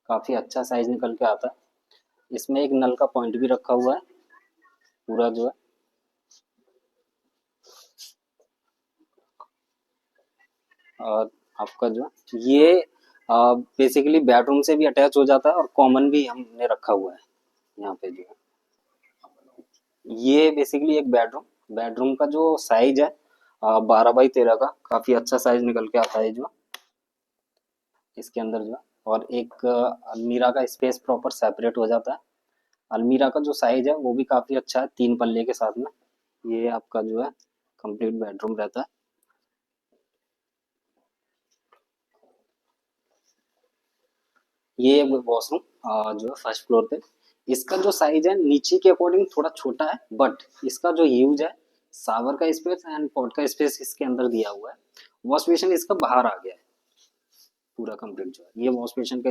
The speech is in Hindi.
काफी अच्छा साइज निकल के आता है। इसमें एक नल का पॉइंट भी रखा हुआ है पूरा जो है। और आपका जो है ये बेसिकली बेडरूम से भी अटैच हो जाता है और कॉमन भी हमने रखा हुआ है यहाँ पे जो है। ये बेसिकली एक बेडरूम का जो साइज है 12 बाई 13 का, काफी अच्छा साइज निकल के आता है जो इसके अंदर जो है। और एक अलमीरा का स्पेस प्रॉपर सेपरेट हो जाता है। अलमीरा का जो साइज है वो भी काफी अच्छा है 3 पल्ले के साथ में। ये आपका जो है कंप्लीट बेडरूम रहता है। ये वॉशरूम जो है फर्स्ट फ्लोर पे। इसका जो साइज है नीचे के अकॉर्डिंग थोड़ा छोटा है, बट इसका जो यूज है शावर का स्पेस एंड पॉट का स्पेस इसके अंदर दिया हुआ है। वॉश बेसिन इसका बाहर आ गया है पूरा कंप्लीट जो है। ये वॉश बेसिन का